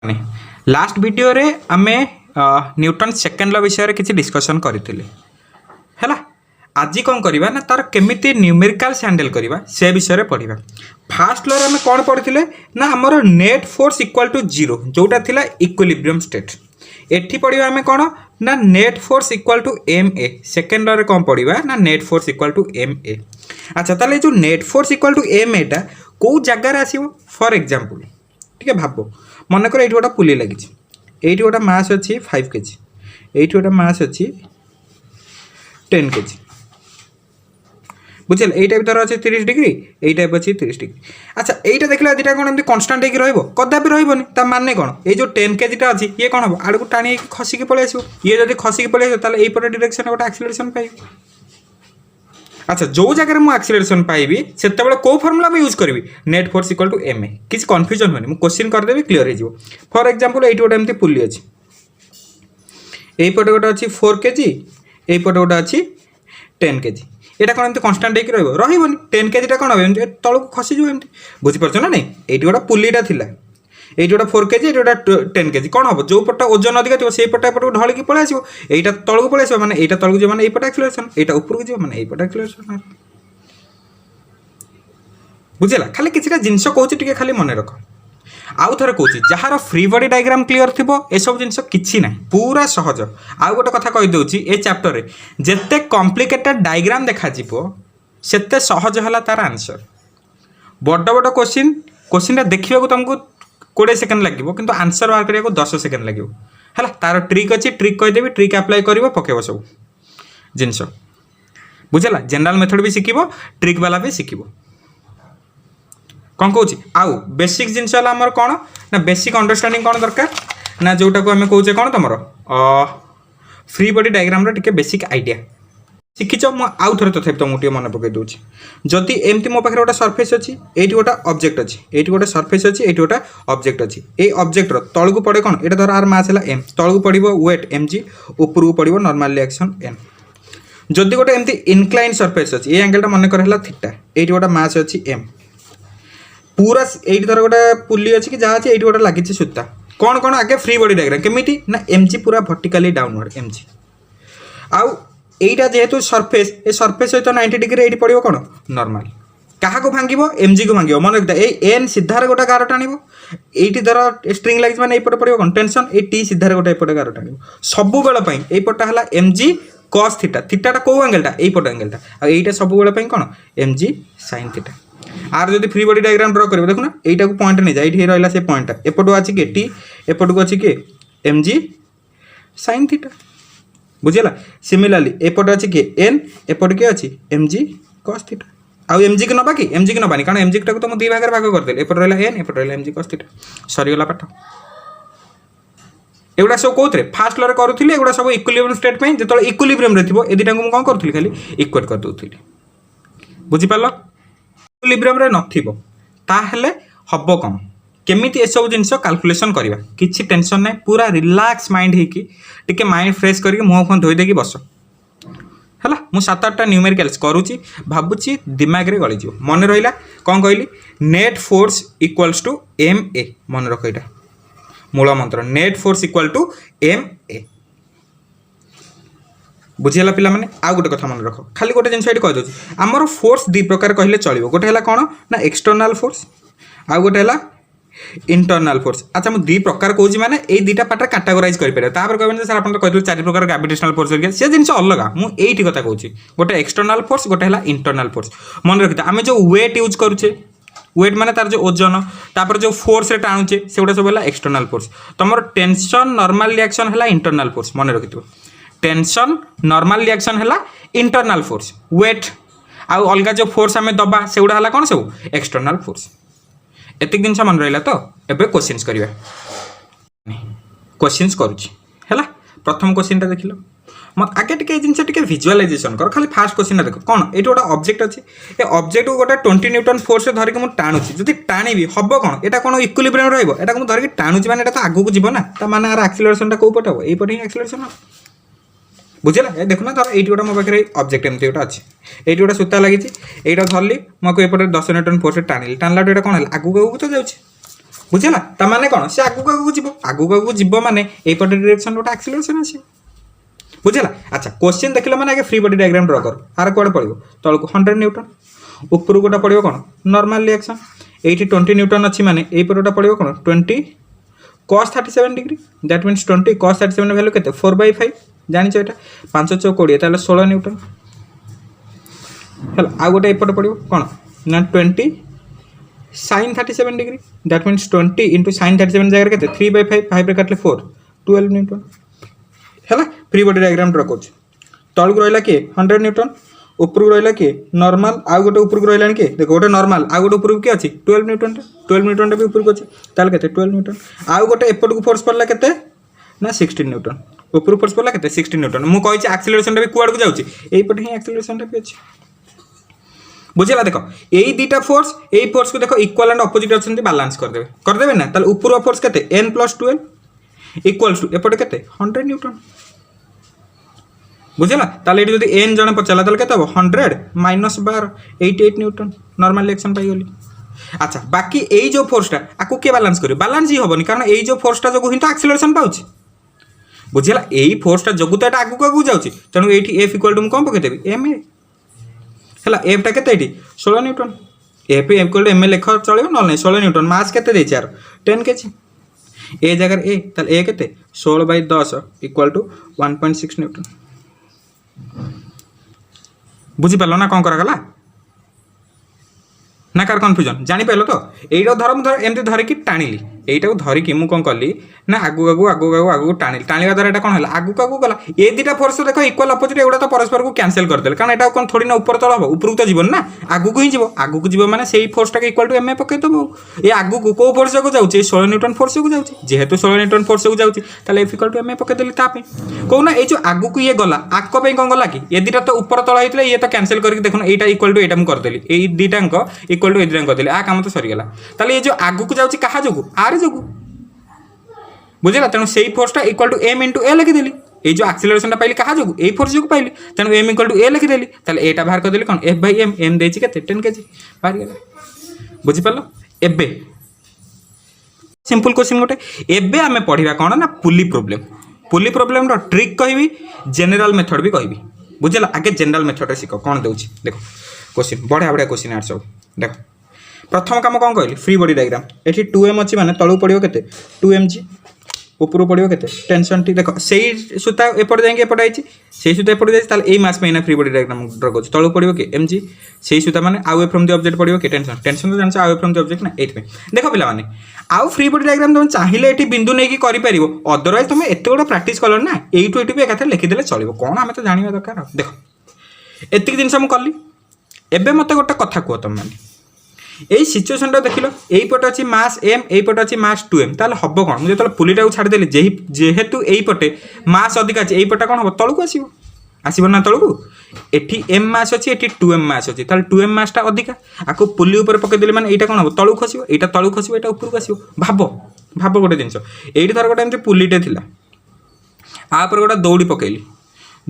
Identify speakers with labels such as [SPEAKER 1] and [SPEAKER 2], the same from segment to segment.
[SPEAKER 1] Last video रे आमे Newton second law विषय किसी डिस्कशन करथिले हैला। आज कौन करवा ना तार केमिति न्यूमेरिकल्स हैंडल करवा से विषय पढ़ा। फास्ट लॉ रे आमे कौन पढ़िथिले ना हमर net force equal to zero जोटा थिला इक्विलिब्रियम स्टेट। एठी पढ़िबा आमे कौन ना net force equal to M A. Second law रे कौन पढ़िबा ना net force equal to M A. अच्छा ताले जो net force equal to M एटा को जगह रे आसीबो। फॉर एग्जांपल ठीक है भाबो मन कर ये गोटे पुली लगी ये गोटे मास अच्छी 5 kg ये गोटे मास अच्छी 10 kg बुझे ये टाइप अच्छे 30 डिग्री ये टाइप अच्छी 30 डिग्री। अच्छा यहाँ देखला दुटा कौन एमती कन्स्टाट हो कदापि रही मानने कौन ये जो 10 kg अच्छी ये कौन हम आड़ को टाणी खसिक पलि आस ये जब खसिक पलि आस यहीपटे डिरेक्शन गोटे एक्सीलरेशन पाइबी। अच्छा जो जगह मुझे एक्सीलरेशन पाइबी से कौ फर्मुला यूज करी net force equal to M A. किसी कन्फ्यूजन होनी क्वेश्चन करदेवी क्लीयर हो। फॉर एग्जांपल ये गोटे एमती पुली अच्छी यहीपटे गोटे अच्छी 4 kg यहीपटे गोटे अच्छी 10 kg यहाँ कौन एमती कन्स्टाट होनी 10 kg कौन हम तौक खसीज एमती बुझीपार ना नहीं। ये गोटे पुलीटा थिला ये गोटे 4 kg ये गोटे 10 kg कौन हम जो पट ओजन अधिक थी से पट एपट ढलिकी पलि आस यहाँ तौक पलि आस मैंने यहाँ तौक जो मैंने यहीपटे एक्सीलरेशन यहाँ ऊपर को मैंने यहीपटे एक्सीलरेशन बुझेगा। खाली किसी जिनस कहूँ खाली मन रख आउ थे कौच जार फ्री बॉडी डायग्राम क्लीयर थी सब जिन कि ना पूरा सहज। आउ गोटे कथा कहीदे ये चैप्टर रे जिते कॉम्प्लिकेटेड डायग्राम देखा सेते सहज है तार आंसर। बड़ बड़ क्वेश्चन क्वेश्चन देखा तुमको 20 सेकेंड लगे कि आंसर बाहर करने 10 सेकेंड लगे है। तार ट्रिक अच्छी ट्रिक कहीदेवी ट्रिक अप्लाई कर पकेब सब जिनस बुझेगा। जनरल मेथड भी शिखब ट्रिक वाला भी शिखब कौन कौच आउ बेसिक जिनस आमर कौन ना बेसिक अंडरस्टैंडिंग कौन दरकार ना जोटा को आम कौचे कौन तुम फ्री बॉडी डायग्राम टिके बेसिक आइडिया शिखिच। आउ थे तथा तुमको मन पकई दूसरी जदि एमती मो पाखे गोटे सरफेस अच्छी ये गोटे ऑब्जेक्ट अच्छी ये गोटे सरफेस अच्छी ये गोटे ऑब्जेक्ट अच्छी ये ऑब्जेक्टर तौक पड़े कौन ये धर आर मास है एम तौक पड़ो वेट एम जी ऊपर को पड़ो नॉर्मल रिएक्शन एन। जदि गोटे एमती इनक्लाइन सरफेस अच्छी ये एंगलटा मन कर थीटा ये गोटे मास अच्छी एम पूरा ये धर गोटे पुली अच्छी कि जहाँ अच्छी ये गोटे लगी सूता कौन कौन आगे फ्री बॉडी डायग्राम केमिटी ना एम जी पूरा वर्टिकली डाउनवर्ड एम जी आउ एटा जेहेतु सरफेस ए सरफेस सहित 90 डिग्री ये पड़ो कौन नॉर्मल क्या भांग एम जी को भांग मन रखता है एन सीधार गोटे गार टाणव ये धर स्ट्रिंग लगे मैंने ये पड़ो कौन टेंशन ये टी सीधार गोटे एपटे गार टाणव सब बेल यपटा है एम जी कस थीटा थीटाटा कौ एंगलटा यपट एंगलटा आईटा सब बेल कौन एम जी साइन थीटा। आर जब फ्री बॉडी डायग्राम ड्र कर देखो ना यटा को पॉइंट नहीं जाए ये रहा से पॉइंटा एपटू अच्छी कि टी एपट को अच्छी कि एम जी साइन थीटा बुझेगा। सिमिलरली एपट अच्छी कि एन एपट के अच्छी एम जी कस थीटा आउ एम जी को नबा कि एम जी को नबानी कारण एम जी टाक तो मुझे 2 भाग भाग करदे एपट रहा एन एपट रहा एम जी कस थीटा सरीगला पाठ। एगुड़ा सब कौन फास्ट लॉ करूँ एगुड़ा सब इक्विलिब्रियम स्टेट में जो इक्विलिब्रियम थी ये दुटा को कौन करूँ खाली इक्वेट कर दूसरी बुझीपार इक्विलिब्रियम रे नथिबो ताहेले हबो कम केमिति ए सब जिंस कैलकुलेशन करबा किछि टेंशन नै पूरा रिलैक्स माइंड हे कि टिके माइंड फ्रेश करके मुंह फोन धोई देकी बस हला। मु 7-8टा न्यूमेरिकल्स करूची भाबुची दिमाग रे गळी जिवो मन रहिला कोन कहली net force equals to M a मन रख एटा मूल मंत्र net force equal to M a बुझीगला पिला माने। आ गोटे कथा मन रख खाली गोटे जिन कह दूँ आमर फोर्स 2 प्रकार कहले चलो गोटे है कौन ना एक्सटर्नाल फोर्स आ गोटे है इंटरनाल फोर्स। अच्छा मुझे 2 प्रकार कौच मैंने ये 2टा पार्ट कैटेगोराइज करें कहते सर आप कहते 4 प्रकार ग्रेविटेशनल फोर्स से जिन अलग मुझे कथा कहूँ गोटे एक्सटर्नाल फोर्स गोटे है इंटरनाल फोर्स मन रखिए आम जो वेट यूज करुचे वेट माने तार जो ओजन तापर जो फोर्स रे टाणुचे से गुड़ा सब है एक्सटर्नाल फोर्स तुम टेंशन नॉर्मल रिएक्शन है इंटरनाल फोर्स मन रखिए टेंशन नॉर्मल रिएक्शन है इंटरनाल फोर्स वेट आउ अलग जो फोर्स आम दबा से गुड़ा है कौन सब एक्सटर्नाल फोर्स एतिक जिन मन रहा तो एबे क्वेश्चंस करिया क्वेश्चंस करूची हैला। प्रथम क्वेश्चन देख लो मत आगे टिके जिन टिके विजुअलाइजेशन कर खाली फास्ट क्वेश्चन देख कौन ये गोटे ऑब्जेक्ट अच्छी ए ऑब्जेक्ट को गोटे 20 न्यूटन फोर्स से धरिक मुझे टाणुची जब टाणी हम कौन यहाँ कौन इक्विलिब्रियम रहा मुझे धरिक टाणुची मैंने आगू को जीव ना माने यार एक्सीलरेशन कौ पटे हम यही ही एक्सीलरेशन बुझेगा। ये देखो ना धर ये गोटे मो पाखे ऑब्जेक्ट एमती गोटे अच्छी ये गोटे सूता लगी यहाँ धरली मुझे एपटे 10 न्यूटन फोर्स टाणी टाणला कौन है आगू आगू तो जाऊँगी बुझेगा ताने कौन से आगू आगू जीव आगू आगू जीव माने एपटे डायरेक्शन गोटे एक्सीलरेशन आसे बुझेगा। अच्छा क्वेश्चन देखला माने आगे फ्री बॉडी डायग्राम ड्रा कर आर कोड पड़ो तलक 100 न्यूटन ऊपर गोटा पड़ो कौन नॉर्मल रिएक्शन एटी 20 न्यूटन अच्छी माने एपटा पड़ो कौन 20 cos 37 degree that means 20 cos 37 value केते 4/5 जानि छ एटा 5 चौक 20 ताले 16 न्यूटन हला आ गोटे एपट पड़ो कौन ना 20 sin 37 degree that means 20 into sin 37 जगह केते 3/5 5 रे काटले 4 12 न्यूटन हला फ्री बॉडी डायग्राम ड्रा कर तल को रहिला के 100 न्यूटन ऊपर को रहिला के नॉर्मल आ गोटे ऊपर को रहिला के देखो गोटे नॉर्मल आ गोटे ऊपर के अछि 12 न्यूटन भी ऊपर को अछि ताल केते 12 न्यूटन आ गोटे एपट को फोर्स पड़ला केते ना 16 न्यूटन ऊपर फोर्स पड़ला केते 16 न्यूटन मु कहि छी एक्सीलरेशन भी कुआड को जाउची एई पटे ही एक्सीलरेशन भी अछि बुझेला देखो एई दीटा फोर्स को देखो इक्वल एंड ऑपोजिट अछंती बैलेंस कर देबे ना ताल ऊपर फोर्स केते n + 12 इक्वल्स टू एपटे केते 100 न्यूटन बुझेला ताले एटी जदी n जने पचला ताले केते 100 - 12 88 न्यूटन नॉर्मल रिएक्शन पाई गली। अच्छा बाकी एई जो फोर्सटा आकु के बैलेंस करियो बैलेंस ही होबनी कारण एई जो फोर्सटा जगु हिं तो एक्सीलरेशन पाउची बुझेला एई फोर्सटा जगु तो एटा आगु आगु जाउची तनु एठी f = म कोन पके देबी ma हला f टा केते एठी 16 न्यूटन f = ma लेख चलियो न नै 16 न्यूटन मास केते देछि यार 10 केजी ए जगह ए ताले ए केते 16/10 = 1.6 न्यूटन बुझी पालो ना कौन करा गला ना कार कन्फ्यूजन जानी पाइलो तो एइटा धर एमती धरिकी टाणिली एइटा धरिकी मु कौन कली ना आगू टाणिली टाणिवा द्वारा एटा कौन है आगू गला ए दुटा फोर्स देखो इक्वल अपोजिट एगुड़ा तो परस्पर को कैंसिल करदे कारण एटा कौन थोड़ी ना ऊपर तल हम ऊपर तो जीवन ना आगू को ही जीव आगू को जीव माने सेही फोर्स टा इक्वल टू ma पके दबो ए आगू को को फोर्स को जाउची 16 न्यूटन फोर्स को जाउची जेहेतु 16 न्यूटन फोर्स को जाउची ताले f = ma पके देली तापे कोना ए जो आगू को ये गला आको पे कौन गला कि ए दुटा तो ऊपर तल होइतले ये तो कैंसिल करके देखो एटा इक्वल टू एटा मु कर देली ए दुटांक इक्वल टू ए दुटांक कर देली आ काम तो सरी गला ताले ये जो आगू को जाउची कहा जोगु आर जोगु बुझेला तेणु सेही फोर्सटा इक्वल टू m * a लिखिदेली ये जो एक्सीलरेशन पाइली कहा जोगु ए फोर्स जो पाइली तेणु m = a लिखिदेली ताले एटा बाहर कर देली कोन f/m m देछि केते 10 केजी बाहर गेला बुझि पालो एबे सिंपल क्वेश्चन गोटे एबे आमे पढिबा कोन ना पुली प्रॉब्लम रो ट्रिक कहबी जनरल मेथड भी कहबी बुझेला आगे जनरल मेथड सिखो कोन देउछि देखो क्वेश्चन बढ़िया क्वेश्चन आर सब देखो प्रथम काम कौन कहली फ्री बॉडी डायग्राम एठी 2m अच्छी माने तळु पड़ियो केते 2mg ऊपर पड़ियो केते टेंशन टी देखो सेही सुता एपट जाएंगे एपट आइछि सेही सुता एपट जाइछि ताले एई मास में फ्री बॉडी डायग्राम ड्रा करछ तळु पड़ियो के mg सेही सुता माने अवे फ्रॉम द ऑब्जेक्ट पड़ियो के टेंशन तो जानछ अवे फ्रॉम द ऑब्जेक्ट ना एट में देखो पिला माने आउ फ्री बॉडी डायग्राम तुम चाहिए एठी बिंदु नै की करि परिबो अदरवाइज तुम एते गोटा प्रैक्टिस करलो ना एठु एठु भी एकाथे लिखि देले चलिबो कोन हमें तो जानिबा दरकार देखो एतिक दिन हम कली एबे मते गोटा कथा को तुम माने এই সিচুয়েশনটা দেখিলো এই পটে আছে মাস m এই পটে আছে মাস 2m তাহলে হবো কোন মু যেতলে পুলিটাকে ছাড়ি দেলি যেহেতু এই পটে মাস अधिक আছে এই পটে কোন হবো তলকু আসিবো না তলকু এটি m মাস আছে এটি 2m মাস আছে তাহলে 2m মাসটা अधिक আকু পুলি উপরে পকে দেলি মানে এইটা কোন হবো তলকু খসিবো এইটা তলকু খসিবো এটা উপরকু আসিবো ভাবো গোটে জিনিস এইটি ধর গোটে এমতি পুলিটে थिला आ पर गोटा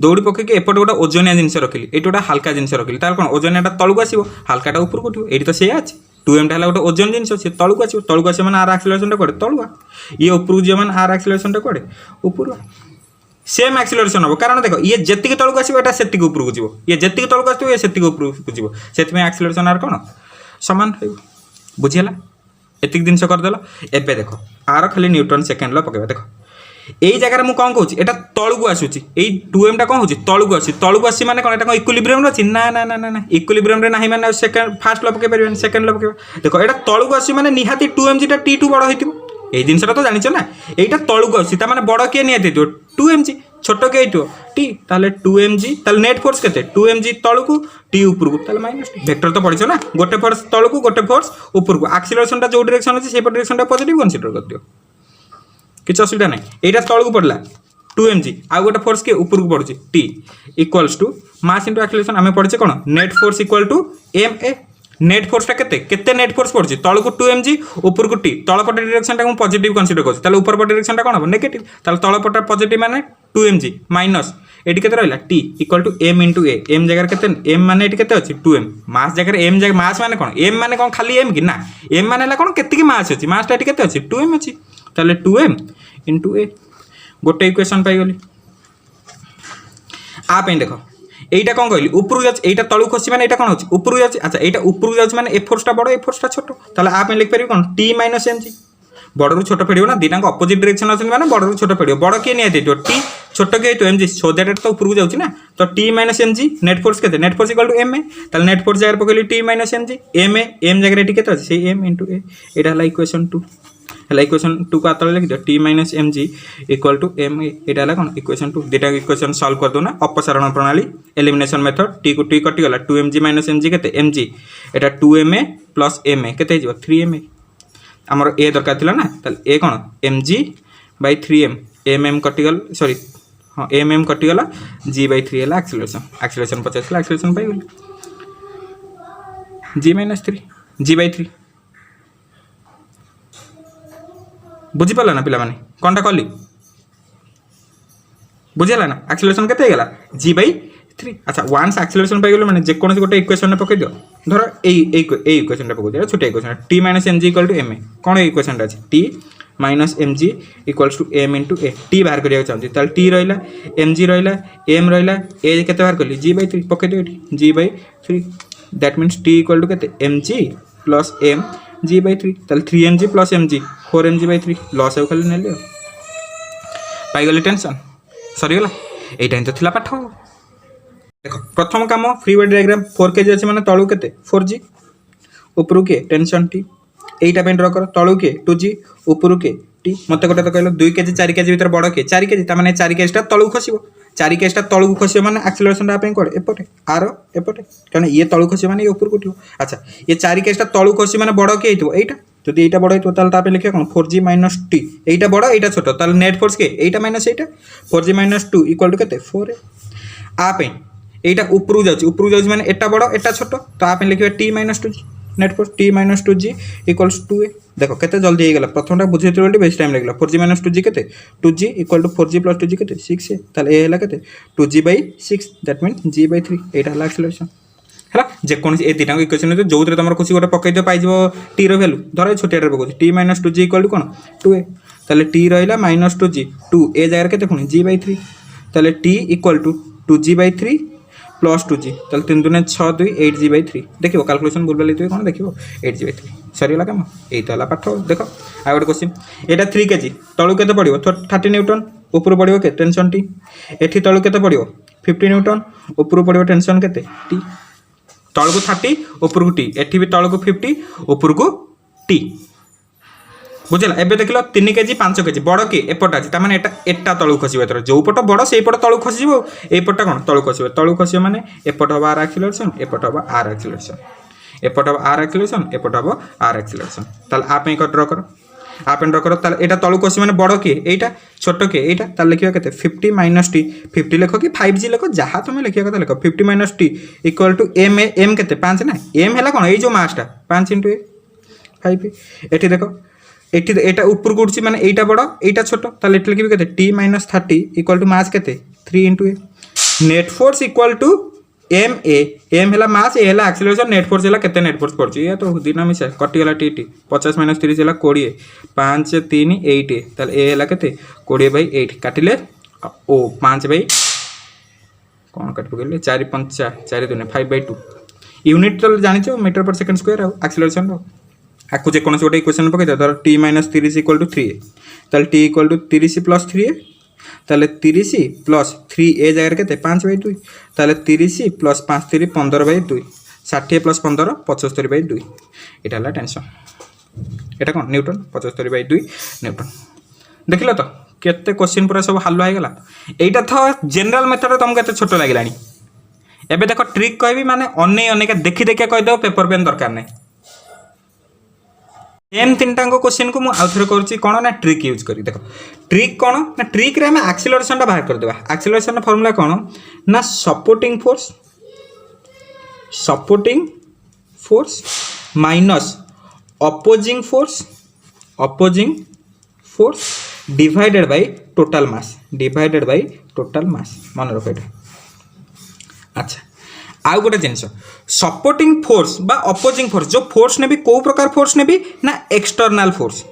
[SPEAKER 1] दौड़ी पकईकि एपटे गोटे ओजनिया जिनस रखिली ये गोटे हाल्का जिनस रखिली तार कौन ओजनियाटा तलू आसो हाल्काटा ऊपर उठो ये तो से अच्छे 2m टा गोटे ओजन जिनस सी तलू आसो मैंने आर एक्सीलरेशन कड़े तलुआ ये ऊपर जी मैंने आर एक्सीलरेशन कड़े ऊपर सेम एक्सीलरेशन हम कारण देख ये जी तलू आसो ये से ऊपर को जीव ये जी तलू आसो ये से ऊपर को जीव से एक्सीलरेशन आर कौन सामान बुझीगला एतिक जिनस करदेल एबे देख आर खाली न्यूटन सेकेंड ला पकेबा देख এই জায়গায় মু কোন কହୁছি এটা তলকু আসুচি এই 2m টা কোন হচ্ছে তলকু আসি মানে কোন এটা কোন ইকুইলিব্রিয়াম আছে না না না না না ইকুইলিব্রিয়াম রে নাই মানে সেকেন্ড ফার্স্ট ল পকে পারিবেন সেকেন্ড ল পকে দেখো এটা তলকু আসি মানে নিহাতি 2mg টা t2 বড় হইতিবো এই জিনিসটা তো জানিছ না এইটা তলকু আসি তা মানে বড় কে নিহাতি দিও 2mg ছোট কে এইটো t তাহলে 2mg তাহলে নেট ফোর্স কেতে 2mg তলকু t উপরকু তাহলে মাইনাস t ভেক্টর তো পড়িছ না গোটে ফোর্স তলকু গোটে ফোর্স উপরকু एक्सीलरेशनটা जो डायरेक्शन আছে সেই डायरेक्शनটা पॉजिटिव कंसीडर कर दियो किसी असुविधा ना यहाँ तौक पड़ा 2mg आउ गोटे फोर्स के ऊपर को पड़ुची t equals to mass into acceleration आम पढ़े कौन net force equal to ma net फोर्सटा केते नेट फोर्स पड़ुछि तळकु 2 mg ऊपर को t तळपट डायरेक्शनटा को पॉजिटिव कंसीडर करछि ताले ऊपर पट डायरेक्शनटा कोन हो नेगेटिव ताले तळपट पॉजिटिव माने 2 mg माइनस एटी केते रहला t equal to m into a m जगह केते m माने एटी केते अछि 2m मास जगह m जगह मास माने कोन m माने कोन खाली m कि ना m माने ला कोन केते की मास अछि मासटा एटी केते अछि 2m अछि ताले 2m into a गोटे इक्वेशन पाई गली आ पे देखो এইটা কোন কইলি উপরু যাচ্ছে এইটা তলু খসি মানে এটা কোন হচ্ছে উপরু যাচ্ছে আচ্ছা এইটা উপরু যাচ্ছে মানে এ ফোর্সটা বড় এ ফোর্সটা ছোট তাহলে আপনি লিখি পারিবি কোন t - mg বড়রু ছোট পড়িব না দিটাঙ্ক অপোজিট ডাইরেকশন আছে মানে বড়রু ছোট পড়িব বড় কে নিয়ে দিটো t ছোট কে তো mg সো দ্যাট এটা তো উপরু যাচ্ছে না তো t - mg নেট ফোর্স কেতে net force equal to ma তাহলে নেট ফোর্স জায়গা পকইলি t - mg ma m জায়গা এটি কেতে আছে সেই m * a এটা হলো ইকুয়েশন 2 হলো ইকুয়েশন 2 का तले लिख दो t - mg equal to m एटा हला कोन इक्वेशन 2 डेटा इक्वेशन सॉल्व कर दो ना अपसारण प्रणाली एलिमिनेशन मेथड t को t कटि गला 2mg - mg केते mg एटा 2ma + ma केते हिजो 3ma हमर a दरकार थिला ना तले a cone mg / 3m mm कटि गल सॉरी हां mm कटि गला g / 3 हला एक्सेलरेशन 50 हला एक्सेलरेशन पाई गली g - 3 g / 3 बुझी पाला ना पिला माने कोनटा कली बुझिला ना एक्सेलरेशन केते गेला g / 3 अच्छा वन्स एक्सेलरेशन पाई गेलो माने जे कोनसे गोटे इक्वेशन ने पकई दियो धरो ए इक्वेशन टा पकई दियो छोटा इक्वेशन t - mg = ma कोन इक्वेशन टा अछि t - mg = m * a t बाहर करिया चाहती ताल t रहला mg रहला m रहला a केते बाहर करली g / 3 पकई दियो g / 3 दैट मींस t = केते mg + m g / 3 ताल 3mg + mg 4mg / 3 लॉस है खाली नेले पाई गले टेंशन सरी गला एटा तो थिला पाठ देखो प्रथम काम फ्री बॉडी डायग्राम 4 kg अछि माने तळु केते 4g ऊपरु के टेंशन t एटा पे ड्रा कर तळु के 2g ऊपरु के t मते गोटे तो कहलो 2 kg 4 kg भीतर बड़ के 4 kg ता माने 4 kg टा तळु खसिबो 4 kg टा तळु खसिबो माने एक्सेलरेशन टा पे कोड एपटे आर एपटे कारण ये तळु खसिबो माने ये ऊपर उठिबो अच्छा ये 4 kg टा तळु खसि माने बड़ के हितबो एटा যদি এইটা বড় হইতো তাহলে তাপে লিখে কোন 4g - t এইটা বড় এইটা ছোট তাহলে নেট ফোর্স কে এইটা মাইনাস এইটা 4g - 2 ইকুয়াল টু কেতে 4 আপে এইটা উপরু যাচ্ছে মানে এটা বড় এটা ছোট তো আপে লিখবে t - 2g net force t - 2g equals 2a देखो केते जल्दी हे गेला प्रथमटा बुझेति बोली बेस टाइम लागला 4g - 2g केते 2g equal to 4g + 2g केते 6a ताले ए हला केते 2g / 6 दैट मीन g / 3 एटा हला एक्सेलरेशन हला जे कोन ए दिटा इक्वेशन जो जोतरे तमर खुशी गोटे पकई दे पाइ जबो t रो वैल्यू धर छोटिया पकौ t - 2g इक्वल टू कोन 2a ताले t रहला -2g 2a जगह केते पुनी g / 3 ताले t equal to 2g / 3 plus 2g ताले 3 दूने 6 2 8g / 3 देखिबो कैलकुलेशन बुलबा लेते कोन देखिबो 8g / 3 सरीला काम एई तो हला पाठ देखो आ गोटे क्वेश्चन एटा 3 kg तळु केते पडिबो 30 न्यूटन ऊपर पडिबो के टेंशन t एठी तळु केते पडिबो 50 न्यूटन ऊपर पडिबो टेंशन केते t तळु को 30 ऊपर को t एठी भी तळु को 50 ऊपर को t बुझला एबे देखलो 3 kg 5 kg बड़ के एपट अछि त माने एटा तळु खसिबो एतर जो पट बड़ सेई पट तळु खसिबो ए पट कोन तळु खसिबो माने एपट हबा r एक्सेलरेशन एपट हबा r एक्सेलरेशन एपट हबा r एक्सेलरेशन एपट हबा r एक्सेलरेशन ताल आपे को ड्रा करो आप ड्रा करो ताल एटा तळु खसि माने बड़ के एटा छोट के एटा ताल लिखिबा केते 50 - t 50 लिखो कि 5g लिखो जहा तुमे लिखिया कथा लिखो 50 - t इक्वल टू m केते 5 ना m हैला कोन ए जो मासटा 5 * a 5 एठी देखो एठी एटा ऊपर को उठछि माने एटा बड़ एटा छोट ताले एठी लिखिबे केते t - 30 इक्वल टू मास केते 3 * a net force equal to ma m हैला मास ए हैला एक्सेलरेशन नेट फोर्स हैला केते नेट फोर्स पड़छि ये तो दिन मिसा कटि गला t 50 - 30 हैला 20 5 3 8 ताले ए हैला केते 20/8 काटिले ओ 5 कोन काट पगले 4 5 4 2 5/2 यूनिट तो जानिछो मीटर पर सेकंड स्क्वायर एक्सेलरेशन रो आकु जे कोनसे गोटे इक्वेशन पकई धर t - 30 इक्वल टू 3a ताले t इक्वल टू 30 + 3a ताले 30 + 3a जगह केते 5/2 ताले 30 + 5 3 15/2 60 + 15 75/2 एटा हला टेंशन एटा कोन न्यूटन 75/2 न्यूटन देखिलो तो केते क्वेश्चन पूरा सब हल हो गला एटा तो जनरल मेथड तुम केते छोटो लागिलानी एबे देखो ट्रिक कहबी माने अने का देखि देखि कहि दो पेपर पेन दरकार नै एम तीनटा क्वेश्चन को मु आउथरे करछि कोन ना ट्रिक यूज करी देखो ट्रिक कोन ना ट्रिक रे हम एक्सेलरेशन टा बाहर कर देबा एक्सेलरेशन रा फार्मूला कोन ना supporting force minus opposing force divided by total मास मन रख ये अच्छा आउ गोटे जिनस सपोर्टिंग फोर्स बा अपोजिंग फोर्स जो फोर्स ने भी कौ प्रकार फोर्स ने भी ना एक्सटर्नल फोर्स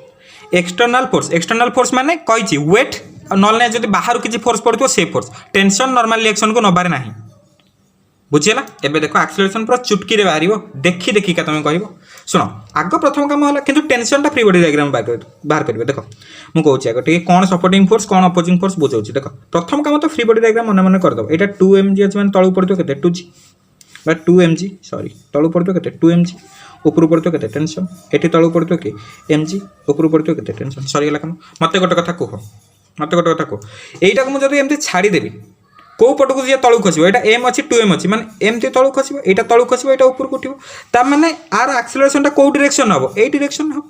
[SPEAKER 1] माने कही वेट ना जब बाहर किसी फोर्स पड़ो से फोर्स टेंशन नॉर्मल रिएक्शन को नबार ना बुझीगला एबे देखो एक्सीलरेशन पूरा चुटकी रे बाहर देखी देखिका तुम कह शुण आग प्रथम काम है कि टेंशन फ्री बॉडी डायग्राम बाहर कर देख मुझे कौन आगे टे कौन सपोर्टिंग फोर्स कौन अपोजिंग फोर्स बुझाऊँ देख प्रथम काम तो फ्री बॉडी डायग्राम मन मन करदेव यहाँ 2mg अच्छे मैंने तलू पड़ो के 2g 2mg सॉरी तलू पड़ो के 2mg ऊपर पड़ो के टेंशन ये तलू पड़ो कि mg ऊपर पड़ो के टेंशन सरीगला काम मत गोटे कथा कह यहीटा को मुझे एमती छाड़देवी कौ पटक जी तलू खस यहाँ एम अच्छी 2m अच्छी माने एमती तलू खस यहाँ तलू खस यहाँ ऊपर उठो ताने आर एक्सीलरेशन कौ डायरेक्शन हम यही डायरेक्शन हम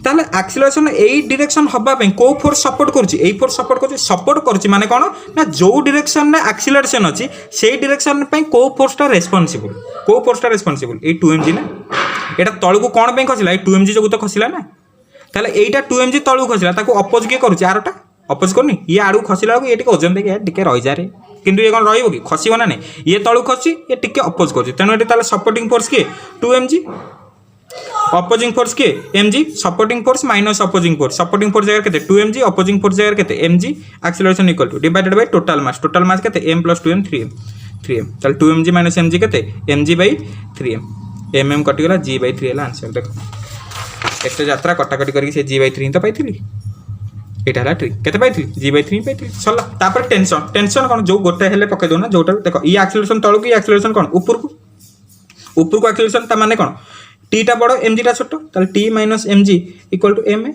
[SPEAKER 1] ताले एक्सीलरेशन यही डायरेक्शन हवाई कौ फोर्स सपोर्ट करुँच फोर्स सपोर्ट करुँच माने कौन ना जो डायरेक्शन में एक्सीलरेशन अच्छी से डायरेक्शन कौ फोर्सटा रेस्पॉन्सिबल ये 2mg ना यहाँ तलू कौन पे खसला 2mg जो तो खसला ना ताले यहीटा 2mg तलू खसला अपोज किए करुँच आरटा अपोज करनी ये आड़ू खसला बेलू ये अजन देखिए टे रही जाए किंतु ये कौन रही कि खसब ना नहीं ये तलू खसी ये टिके अपोज कर तेणु ये सपोर्टिंग फोर्स किए 2mg अपोजिंग फोर्स किए mg supporting force minus opposing force जगह के 2mg अपोजिंग फोर्स जगह के mg acceleration equal to divided by total mass के m + 2m 3m ताल 2mg माइनस mg के mg बाय 3m mm कटिगला g बाय 3 है आंसर देखो एत यात्रा कटाकटी करके g बाय 3 तो पाई यहाँ है ट्रिक के जी बाई 3 पाई सरला तापर टेंशन कौन जो गोटे हेल्ले पकई दो ना जोटा देख ये एक्सीलरेशन तलू ये एक्सीलरेशन कौन ऊपर को एक्सीलरेशन ता माने कौन टीटा बड़ mg टा छोट ताले t minus mg equal to ma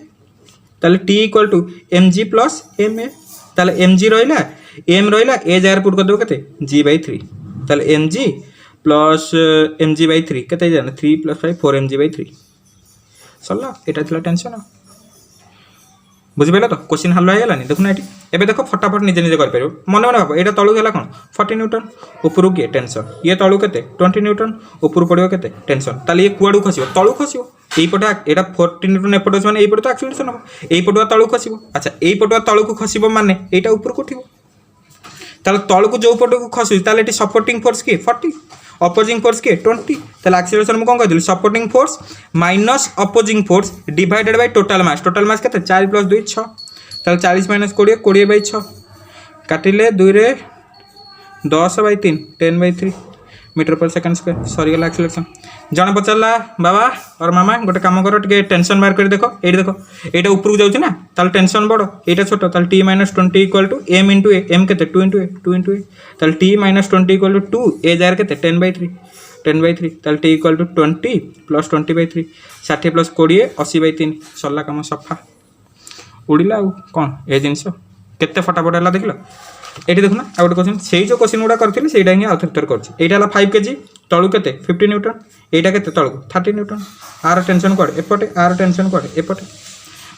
[SPEAKER 1] ताले t equal to mg plus ma ताले mg रहिला m रहिला ए जगह पुट कर दो केते g बाई 3 ताले mg प्लस mg बाई 3 केते जाने 3 + 5 4mg बाई 3 सरला एटा थिला टेंशन बुझिपार तो क्वेश्चन हल हो गलानी देखुना ये एबे देखो फटाफट निजे निजे कर मन मन भाव यहाँ तलू है कौन 40 न्यूटन ऊपर किए टेंशन ये तलू के 20 न्यूटन ऊपर पड़ो के टेंशन ताले ये कुआड़ू खस तलू खस यहीपटे यहाँ 40 न्यूटन एपटे अच्छे यहीपटे तो एक्सीलरेशन हम यहीपटुआ तलू खस अच्छा यहीपटुआ तलू को खसब माने यहाँ ऊपर को उठो ताले तलू को जो पट को खस सपोर्टिंग फोर्स किए 40 अपोजिंग फोर्स किए 20 ताले एक्सीलरेशन मुझे कौन कहती supporting force minus opposing force divided by total mass के 4 + 2 6 ताले 40 - 20 20 बाई 6 काटिले 2 रे 10 बाई 3 10 बाई 3 मीटर पर सेकेंड स्क्वायर सरीगला एक्सीलरेशन जन पचारा बाबा और मामा गोटे कम कर टेंशन बाहर कर देखो ये देखो यहाँ ऊपर को जाऊँ ना ताले टेंशन बड़ यहाँ छोट ताले t - 20 equal to m × a m के 2 × a ताले t - 20 इक्वल टू 2 a जगह के 10 बाई 3 ताले t equal to 20 + 20 by 3 60 + 20 80 by 3 सरला कम सफा उड़िला आउ कौन ये जिनस केते फटाफट है देख लो ये देखुना आ गए क्वेश्चन से जो क्वेश्चन गुड़ा करी से आउ थर कर 5 kg तलू के 50 न्यूटन यहाँ के तलू 30 न्यूटन आर टेंशन कड़े एपटे आर टेंशन कड़े एपटे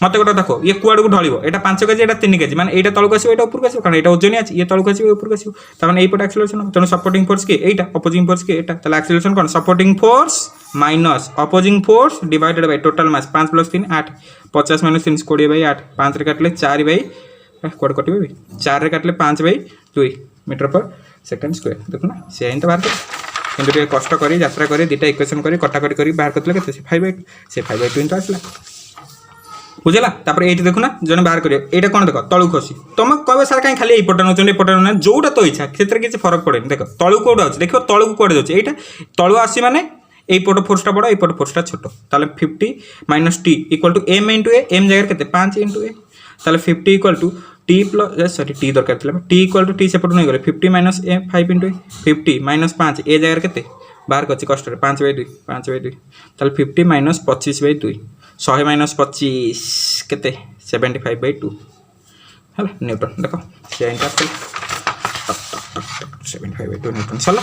[SPEAKER 1] मत गोटे देखो ये कुआड़ को ढलिव यहाँ 5 kg यहाँ 3 kg माने यहाँ तलू आसो यहाँ ऊपर आसो कारण यहाँ ओजन अच्छी ये तलू आसो ऊपर आसो तमें यहीपटे एक्सीलरेशन तेणु सपोर्टिंग फोर्स किए यहाँ अपोजिंग फोर्स किए यहाँ एक्सीलरेशन कौन supporting force minus opposing force divided by total mass 5 + 3 8 50 - 3 20 by 8 5 रे काटले 4 बाई कौट कटे 4 रे काटले 5 बाई 2 मीटर पर सेकेंड स्क्वायर देखुना से तो बाहर कर कि कष्ट कर यात्रा कर दुटा इक्वेशन कर कटाकटी कर बाहर करते से 5/2 से 5/2 तो आसला बुझेगा तापर ये देखुना जन बाहर कर यहाँ कौन देख तलू खसी तुम कह सार कहीं खाली एपटे नौ एपटे ना जोटा तो इच्छा से किसी फरक पड़े देख तलू कौट अच्छे देख तलू को कौटे जाऊँ यहाँ तलू आसी माने यहीपट फोर्सटा बड़ा यहीपट फोर्सटा छोट ताले 50 - t equal to m × a m जगह के 5 × a ताले 50 equal to t plus sorry t दरकार t इक्वल टू t सेपट नहीं गले 50 - a 5 × a 50 - 5 ए जगह के बाहर कर कष्ट 5/2 5/2 ताले 50 - 25/2 100 - 25 के 75/2 है न्यूटन देख से 75/2 न्यूटन सरला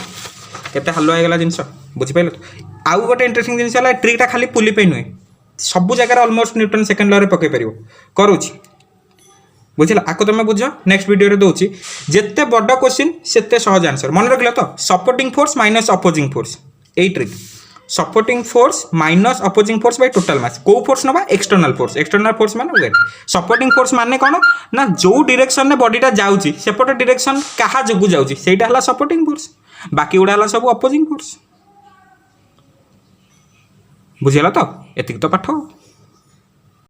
[SPEAKER 1] केते हल्लो आगला जिनस बुझिपाइल तो आउ गोटे इंटरेस्टिंग जिनस है ट्रिकटा खाली पुली पे नुहे सब जगह ऑलमोस्ट न्यूटन सेकेंड लॉ रे पकई पारिबो करूची बुझला आको तुम बुझ नेक्स्ट वीडियो रे दोची जेते बड़ क्वेश्चन सेते सहज आंसर मन रखल तो supporting force minus opposing force यही trick supporting force minus opposing force by total mass को फोर्स नबा एक्सटर्नल फोर्स माने वेट सपोर्टिंग फोर्स माने कोन ना जो डायरेक्शन में बॉडीटा जाउची सेपट डायरेक्शन कहा जगु जाउची सेटा हला सपोर्टिंग फोर्स बाकी उडा हला सब अपोजिंग फोर्स बुझिला तो एतिक तो पाठ